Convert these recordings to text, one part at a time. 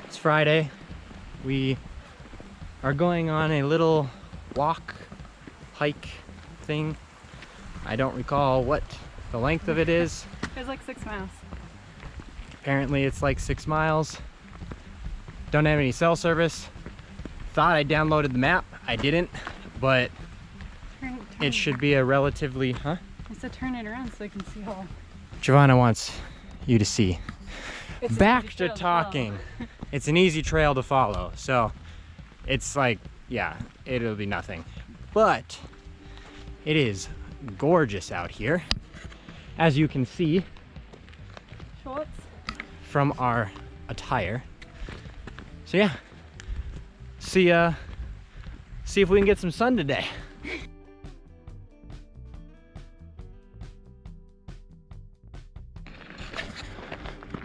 It's Friday. We are going on a little walk, hike thing. I don't recall what the length of it is. It's like 6 miles. Apparently it's like 6 miles. Don't have any cell service. Thought I downloaded the map. I didn't, but it should be a relatively, I said turn it around so I can see all. Giovanna wants you to see. It's Back to talking. It's an easy trail to follow, so it's like, yeah, it'll be nothing. But it is gorgeous out here, as you can see Shorts from our attire. So yeah, see if we can get some sun today.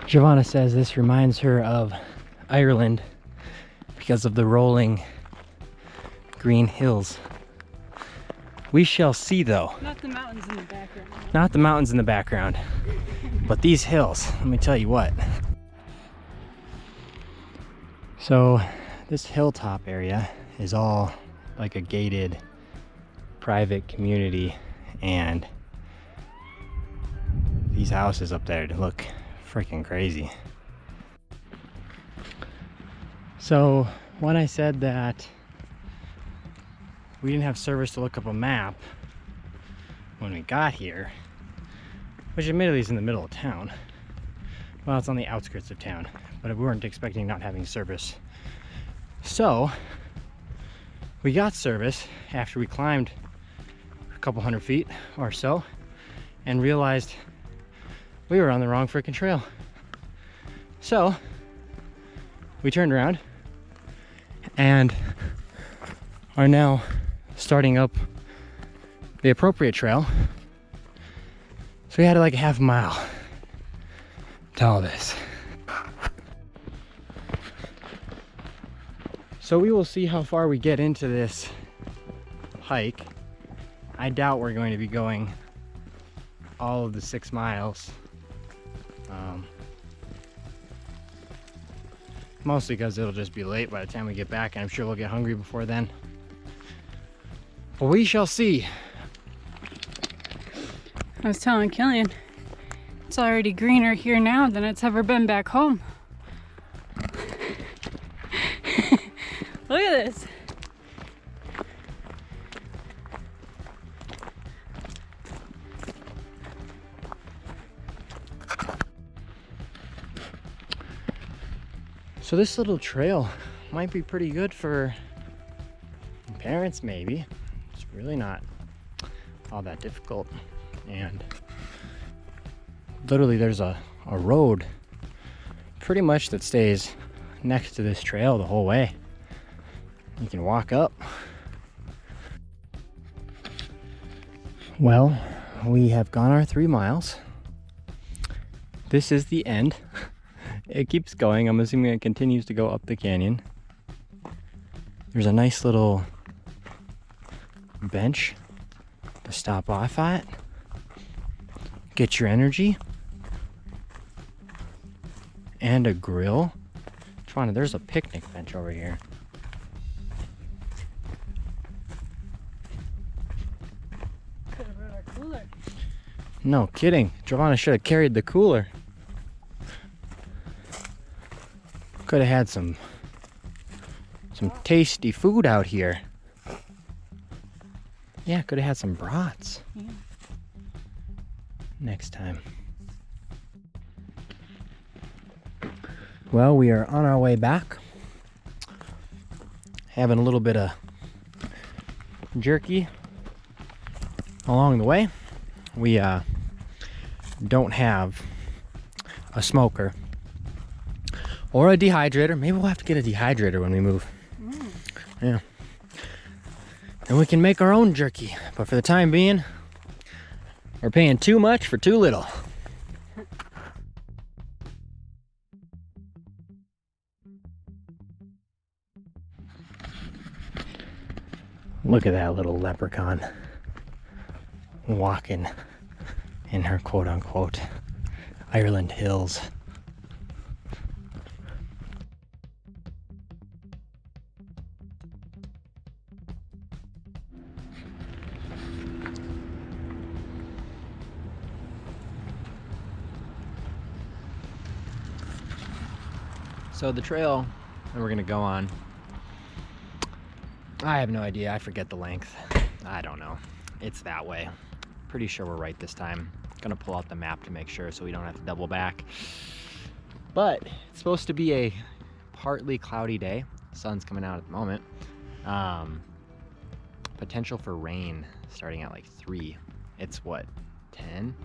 Giovanna says this reminds her of Ireland because of the rolling green hills. We shall see though. Not the mountains in the background. Not the mountains in the background, but these hills, let me tell you what. So this hilltop area is all like a gated private community, and these houses up there look freaking crazy. So when I said that we didn't have service to look up a map when we got here, which admittedly is in the middle of town, well, it's on the outskirts of town, but we weren't expecting not having service. So we got service after we climbed a couple hundred feet or so and realized we were on the wrong freaking trail. So we turned around and are now starting up the appropriate trail. So we had like a half mile to all this. So we will see how far we get into this hike. I doubt we're going to be going all of the 6 miles. Mostly because it'll just be late by the time we get back, and I'm sure we'll get hungry before then. But we shall see. I was telling Killian, it's already greener here now than it's ever been back home. Look at this. So this little trail might be pretty good for parents, maybe. It's really not all that difficult. And literally there's a road pretty much that stays next to this trail the whole way. You can walk up. Well, we have gone our 3 miles. This is the end. It keeps going. I'm assuming it continues to go up the canyon. There's a nice little bench to stop off at. Get your energy. And a grill. Trying to, there's a picnic bench over here. Could have brought our cooler. No kidding. Giovanna should have carried the cooler. Could have had some tasty food out here. Yeah, could have had some brats. Yeah. Next time. Well, we are on our way back. Having a little bit of jerky along the way. We don't have a smoker or a dehydrator. Maybe we'll have to get a dehydrator when we move. Yeah. And we can make our own jerky. But for the time being, we're paying too much for too little. Look at that little leprechaun walking in her quote-unquote Ireland Hills. So the trail that we're gonna go on, I have no idea. I forget the length. I don't know. It's that way. Pretty sure we're right this time. Gonna pull out the map to make sure so we don't have to double back. But it's supposed to be a partly cloudy day. Sun's coming out at the moment. Potential for rain starting at like 3. It's what, 10?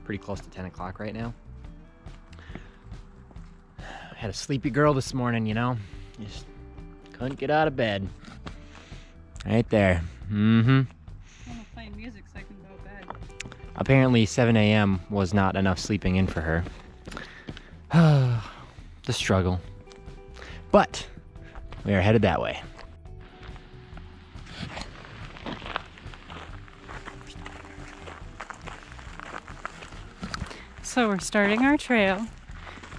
Pretty close to 10 o'clock right now. I had a sleepy girl this morning, you know? Just couldn't get out of bed. Right there. Mm-hmm. I'm gonna play music so I can go to bed. Apparently 7 a.m. was not enough sleeping in for her. The struggle. But we are headed that way. So we're starting our trail.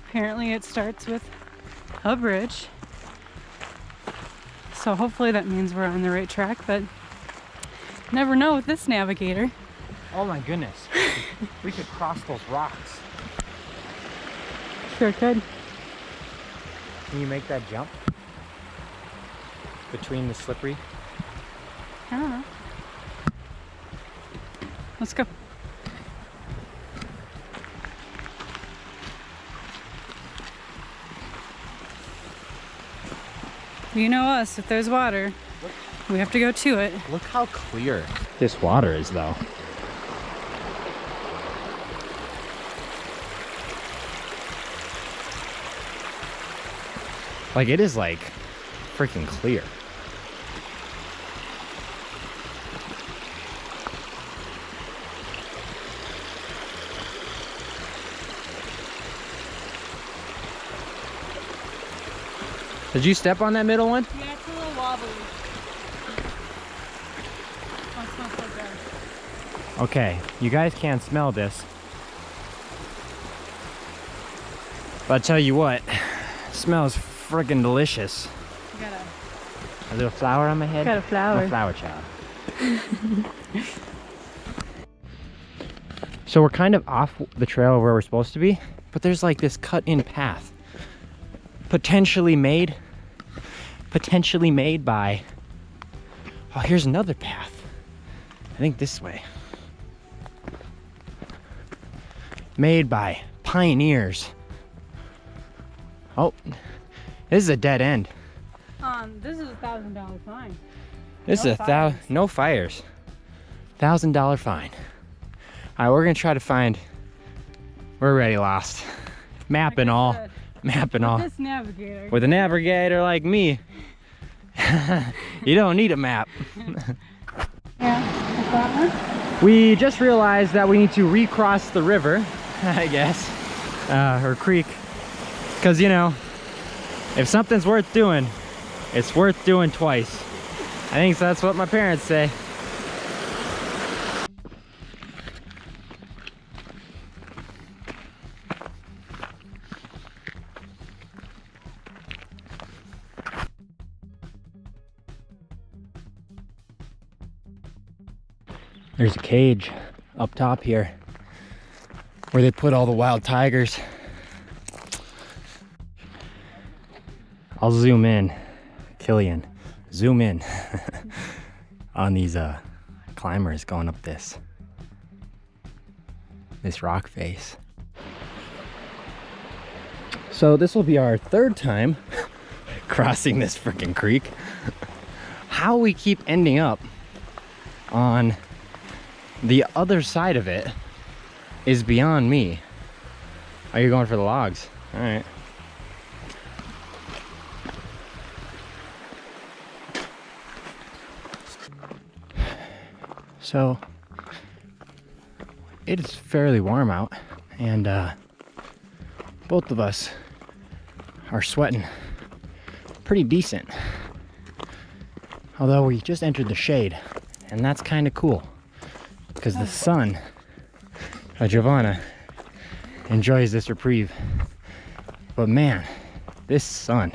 Apparently it starts with a bridge. So hopefully that means we're on the right track, but never know with this navigator. Oh my goodness. We could cross those rocks. Sure could. Can you make that jump? Between the slippery? I don't know. Let's go. You know us, if there's water, we have to go to it. Look how clear this water is though. Like it is like freaking clear. Did you step on that middle one? Yeah, it's a little wobbly. Oh, it smells so good. Okay, you guys can't smell this. But I tell you what, it smells friggin' delicious. You got A little flower on my head? a flower. I'm a flower child. So we're kind of off the trail where we're supposed to be, but there's like this cut-in path. Potentially made by, oh, here's another path. I think this way. Made by pioneers. Oh, this is a dead end. This is $1,000 fine. This No is fires. no fires. $1,000 fine. All right, we're gonna try to find. We're already lost. Map and all. Map and all. This navigator. With a navigator like me, you don't need a map. Yeah, that one. We just realized that we need to recross the river, I guess, or creek, because you know, if something's worth doing, it's worth doing twice. I think that's what my parents say. There's a cage up top here where they put all the wild tigers. I'll zoom in, Killian, zoom in on these climbers going up this rock face. So this will be our third time crossing this freaking creek. How we keep ending up on the other side of it is beyond me. Are you going for the logs? All right. So it is fairly warm out, and both of us are sweating pretty decent. Although we just entered the shade, and that's kind of cool because the sun, Giovanna, enjoys this reprieve. But man, this sun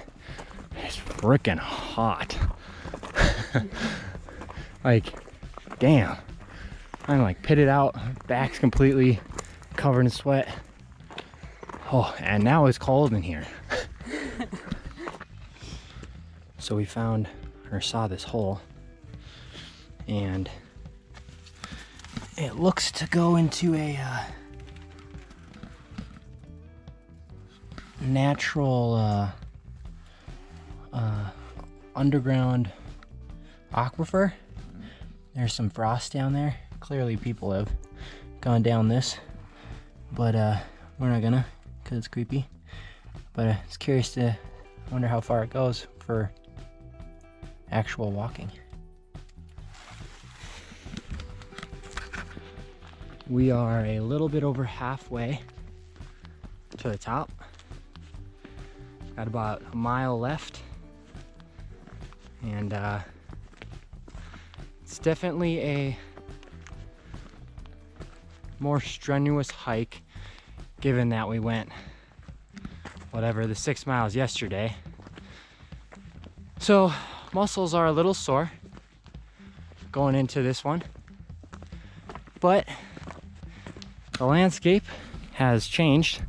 is freaking hot. Like, damn. I'm like pitted out, back's completely covered in sweat. Oh, and now it's cold in here. So we found or saw this hole, and it looks to go into a natural underground aquifer. There's some frost down there. Clearly people have gone down this, but we're not gonna, because it's creepy. But it's curious to wonder how far it goes for actual walking. We are a little bit over halfway to the top. Got about a mile left, and it's definitely a more strenuous hike, given that we went the 6 miles yesterday. So muscles are a little sore going into this one, but the landscape has changed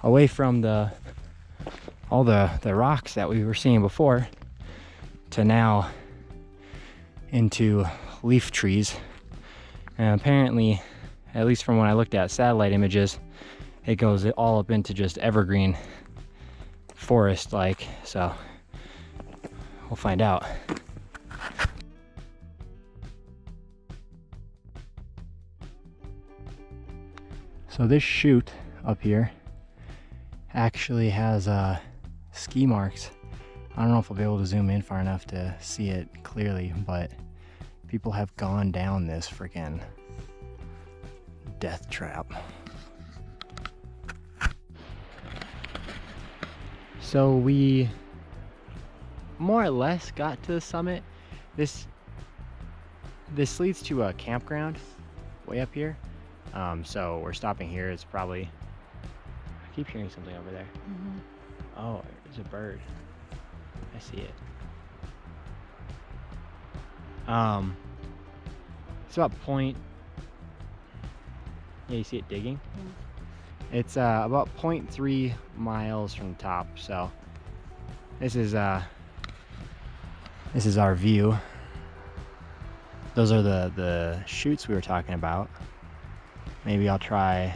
away from all the rocks that we were seeing before to now into leaf trees. And apparently, at least from when I looked at satellite images, it goes all up into just evergreen forest like. So we'll find out. So this chute up here actually has ski marks. I don't know if I'll be able to zoom in far enough to see it clearly, but people have gone down this freaking death trap. So we more or less got to the summit. This leads to a campground way up here. So we're stopping here. It's probably, I keep hearing something over there. Oh, there's a bird. I see it. It's about yeah, you see it digging? It's about 0.3 miles from the top. So this is our view. Those are the chutes we were talking about. Maybe I'll try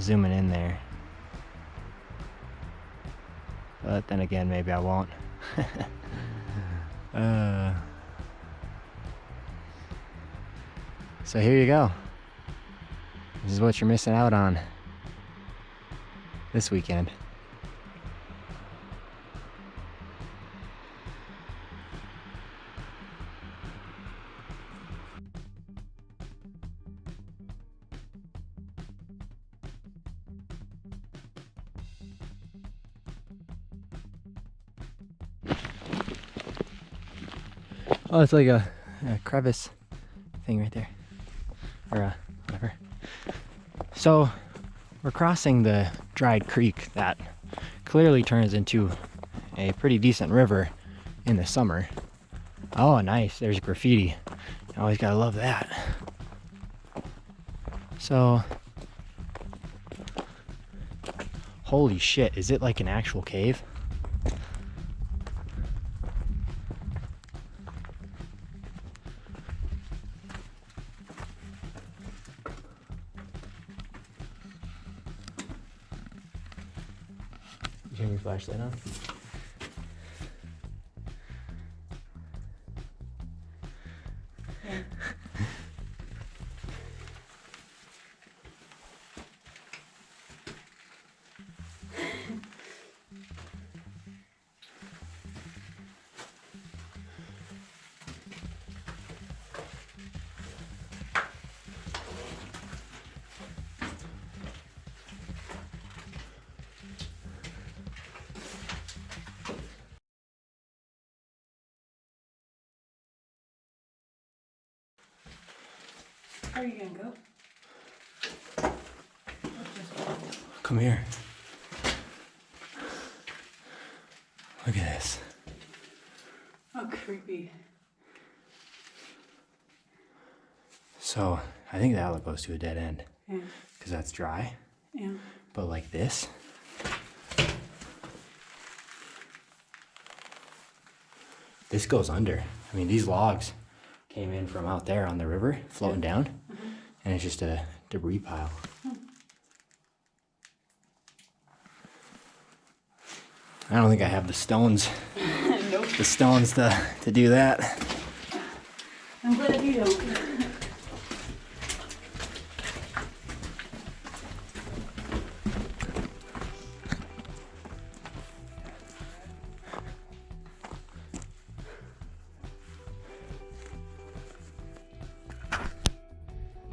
zooming in there. But then again, maybe I won't. So here you go. This is what you're missing out on this weekend. Oh, it's like a crevice thing right there. Or whatever. So we're crossing the dried creek that clearly turns into a pretty decent river in the summer. Oh, nice. There's graffiti. I always gotta love that. So, holy shit, is it like an actual cave? Turn your flashlight on. How are you gonna go? Come here. Look at this. Oh, creepy. So I think that outlet goes to a dead end. Yeah. Because that's dry. Yeah. But like this. This goes under. I mean, these logs came in from out there on the river, floating down. And it's just a debris pile. I don't think I have the stones. Nope. The stones to do that. I'm glad you don't.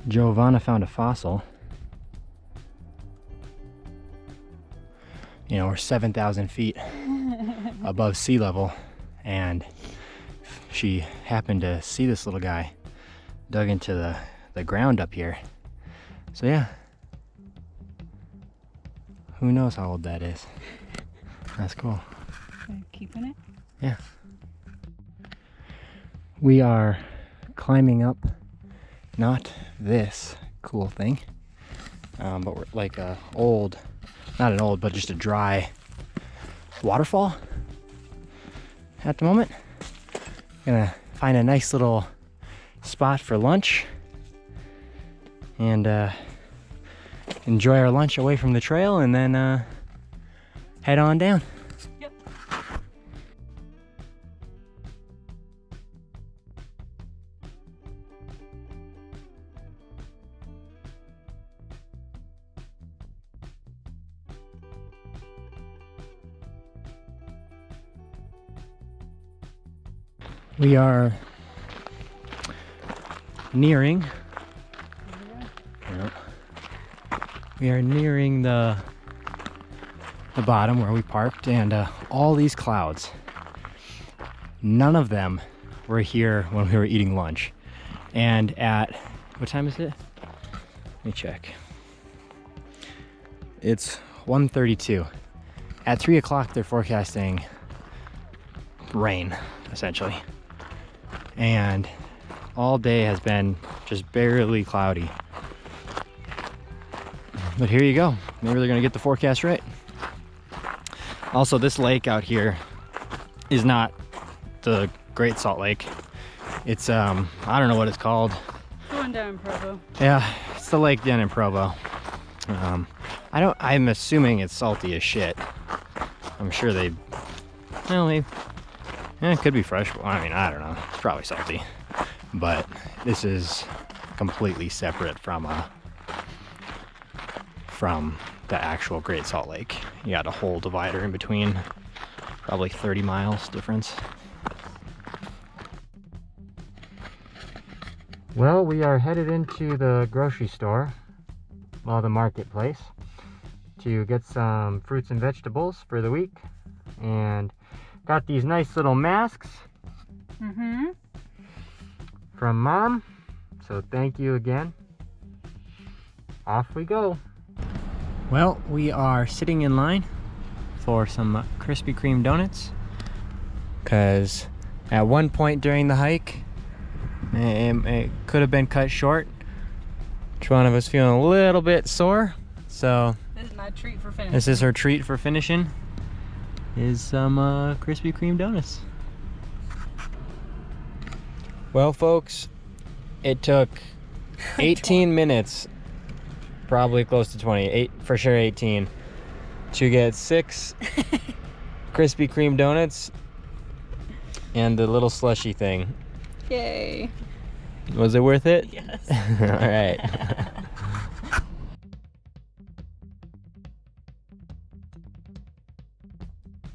Giovanna found a fossil. You know, we're 7,000 feet above sea level, and she happened to see this little guy dug into the ground up here. So yeah, who knows how old that is. That's cool. Keeping it? Yeah. We are climbing up, not this cool thing, but we're like a old, not an old, but just a dry waterfall at the moment. Gonna find a nice little spot for lunch and enjoy our lunch away from the trail, and then head on down. Yep. We are nearing. Yeah. We are nearing the bottom where we parked, and all these clouds, none of them were here when we were eating lunch. And at, what time is it? Let me check. It's 1:32. At 3 o'clock they're forecasting rain, essentially. And all day has been just barely cloudy. But here you go. Maybe they're gonna get the forecast right. Also, this lake out here is not the Great Salt Lake. It's I don't know what it's called. Going down Provo. Yeah, it's the lake down in Provo. I'm assuming it's salty as shit. I'm sure it could be fresh. I mean, I don't know. It's probably salty. But this is completely separate from the actual Great Salt Lake. You got a whole divider in between, probably 30 miles difference. Well, we are headed into the grocery store, well, the marketplace, to get some fruits and vegetables for the week. And got these nice little masks from Mom, so thank you again. Off we go. Well, we are sitting in line for some Krispy Kreme donuts, because at one point during the hike it could have been cut short. Joanna was feeling a little bit sore, so This is my treat for finishing. this is her treat for finishing, is some Krispy Kreme donuts. Well, folks, it took 18 minutes, probably close to 20, for sure 18, to get 6 Krispy Kreme donuts and the little slushy thing. Yay. Was it worth it? Yes. All right.